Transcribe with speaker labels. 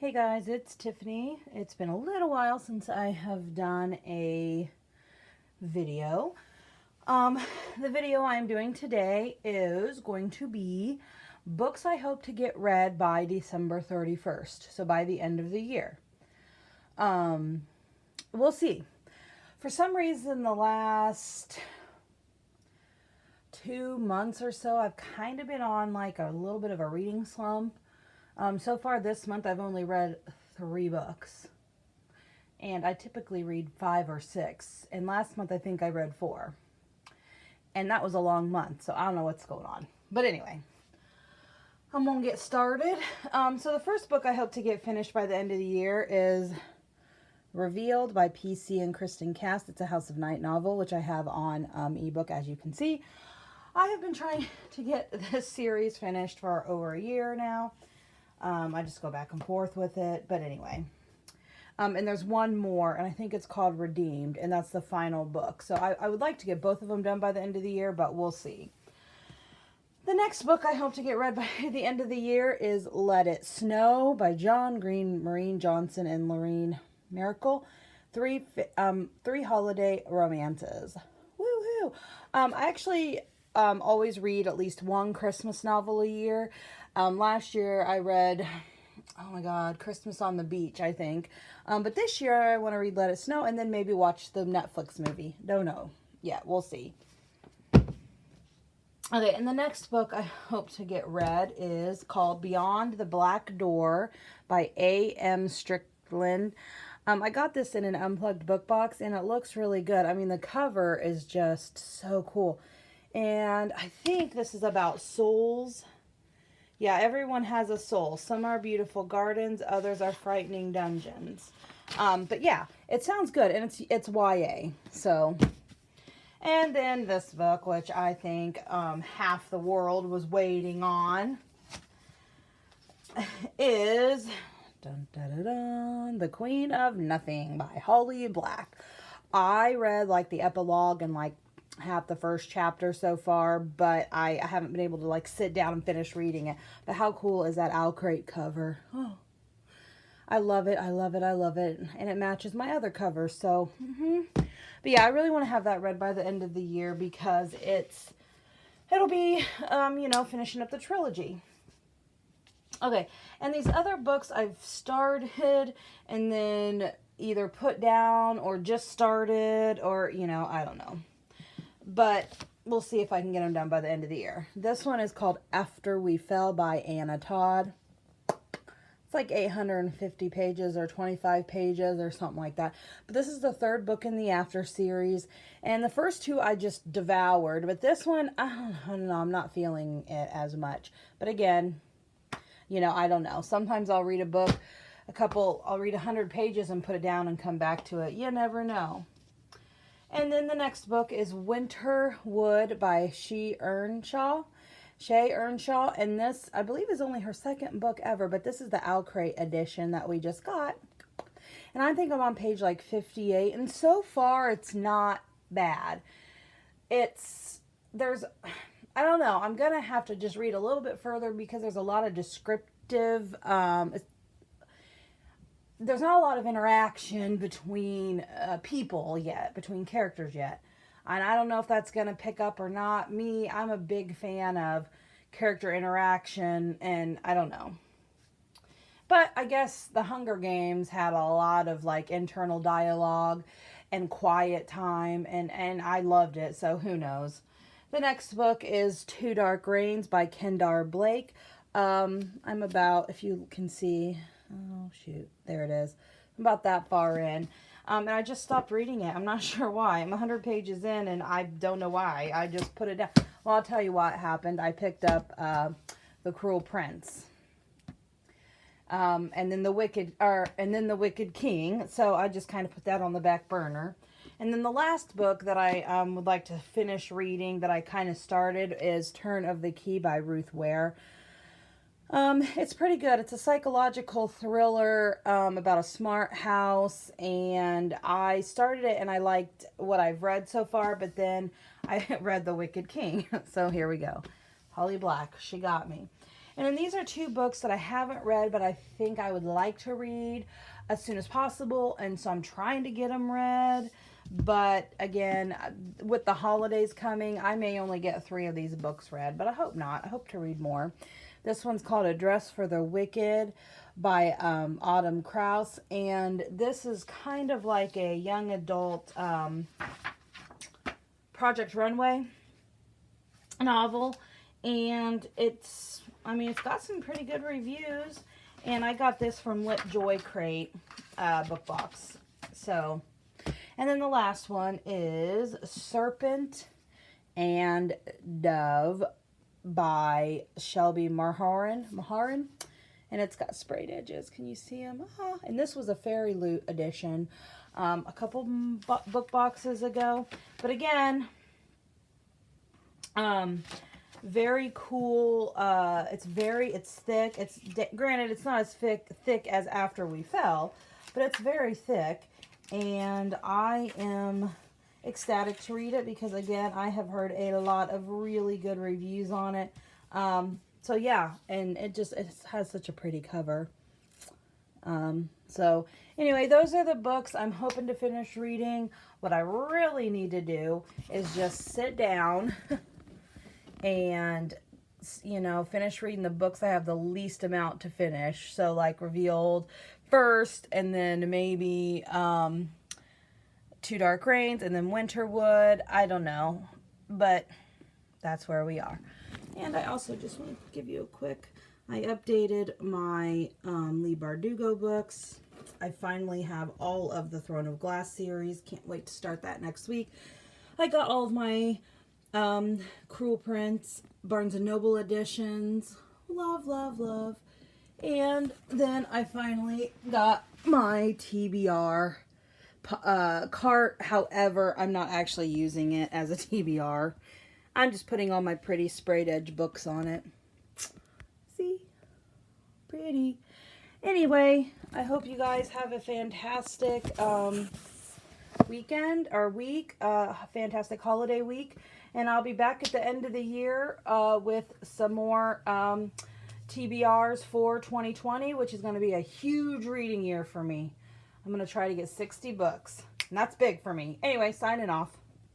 Speaker 1: Hey guys, it's Tiffany. It's been a little while since I have done a video. Um, the video I'm doing today is going to be books I hope to get read by December 31st, so by the end of the year. Um, we'll see. For some reason, the last 2 months or so, I've kind of been on like a little bit of a reading slump. So far this month, I've only read 3 books. And I typically read 5 or 6. And last month, I think I read 4. And that was a long month, so I don't know what's going on. But anyway, I'm going to get started. So the first book I hope to get finished by the end of the year is Revealed by PC and Kristen Cast. It's a House of Night novel, which I have on ebook, as you can see. I have been trying to get this series finished for over a year now. I just go back and forth with it. But anyway. And there's one more, and I think it's called Redeemed, and that's the final book. So I would like to get both of them done by the end of the year, but we'll see. The next book I hope to get read by the end of the year is Let It Snow by John Green, Maureen Johnson, and Lorene Miracle. Three holiday romances. Woohoo! I actually always read at least one Christmas novel a year. Last year I read, oh my God, Christmas on the Beach, I think. But this year I want to read Let It Snow and then maybe watch the Netflix movie. Don't know. Yeah, we'll see. Okay, and the next book I hope to get read is called Beyond the Black Door by A.M. Strickland. I got this in an unplugged book box and it looks really good. I mean, the cover is just so cool. And I think this is about souls. Yeah, everyone has a soul. Some are beautiful gardens, others are frightening dungeons. But yeah, it sounds good, and it's YA. So, and then this book, which I think half the world was waiting on, is dun, dun, dun, dun, The Queen of Nothing by Holly Black. I read like the epilogue and like half the first chapter so far, but I haven't been able to like sit down and finish reading it. But how cool is that Owlcrate cover? Oh, I love it. I love it. I love it. And it matches my other covers. So, but yeah, I really want to have that read by the end of the year because it'll be, finishing up the trilogy. Okay, and these other books I've started and then either put down or just started or, I don't know. But we'll see if I can get them done by the end of the year. This one is called After We Fell by Anna Todd. It's like 850 pages or 25 pages or something like that. But this is the third book in the After series. And the first two I just devoured. But this one, I don't know, I'm not feeling it as much. But again, I don't know. Sometimes I'll read a book, I'll read 100 pages and put it down and come back to it. You never know. And then the next book is Winterwood by Shea Ernshaw. And this, I believe, is only her second book ever, but this is the Owlcrate edition that we just got. And I think I'm on page like 58, and so far it's not bad. I don't know, I'm going to have to just read a little bit further because there's a lot of descriptive, there's not a lot of interaction between people yet, between characters yet. And I don't know if that's going to pick up or not. I'm a big fan of character interaction, and I don't know. But I guess the Hunger Games had a lot of like internal dialogue and quiet time, and I loved it, so who knows. The next book is Two Dark Reigns by Kendare Blake. I'm about, if you can see, oh shoot, there it is. I'm about that far in. And I just stopped reading it. I'm not sure why. I'm 100 pages in and I don't know why. I just put it down. Well, I'll tell you what happened. I picked up The Cruel Prince. And then the Wicked King. So I just kind of put that on the back burner. And then the last book that I would like to finish reading that I kind of started is Turn of the Key by Ruth Ware. It's pretty good. It's a psychological thriller about a smart house, and I started it and I liked what I've read so far, but then I read The Wicked King. So here we go. Holly Black, she got me. And then these are two books that I haven't read, but I think I would like to read as soon as possible. And so I'm trying to get them read. But again, with the holidays coming, I may only get 3 of these books read, but I hope not. I hope to read more. This one's called A Dress for the Wicked by Autumn Krause. And this is kind of like a young adult Project Runway novel. And it's got some pretty good reviews. And I got this from Lit Joy Crate book box. So, and then the last one is Serpent and Dove by Shelby Maharin. And it's got sprayed edges. Can you see them? And this was a Fairy Loot edition a couple book boxes ago. But again, very cool. It's thick. Granted, it's not as thick as After We Fell, but it's very thick. And I am ecstatic to read it because, again, I have heard a lot of really good reviews on it. So yeah, and it has such a pretty cover. So anyway, those are the books I'm hoping to finish reading. What I really need to do is just sit down and, finish reading the books I have the least amount to finish. So like Revealed first, and then maybe Two Dark Reigns, and then Winterwood. I don't know, but that's where we are. And I also just want to give you a quick, I updated my Leigh Bardugo books. I finally have all of the Throne of Glass series. Can't wait to start that next week. I got all of my Cruel Prince, Barnes & Noble editions. Love, love, love. And then I finally got my TBR cart. However, I'm not actually using it as a TBR. I'm just putting all my pretty sprayed edge books on it. See? Pretty. Anyway, I hope you guys have a fantastic weekend or week. Fantastic holiday week. And I'll be back at the end of the year with some more TBRs for 2020, which is going to be a huge reading year for me. I'm going to try to get 60 books. And that's big for me. Anyway, signing off.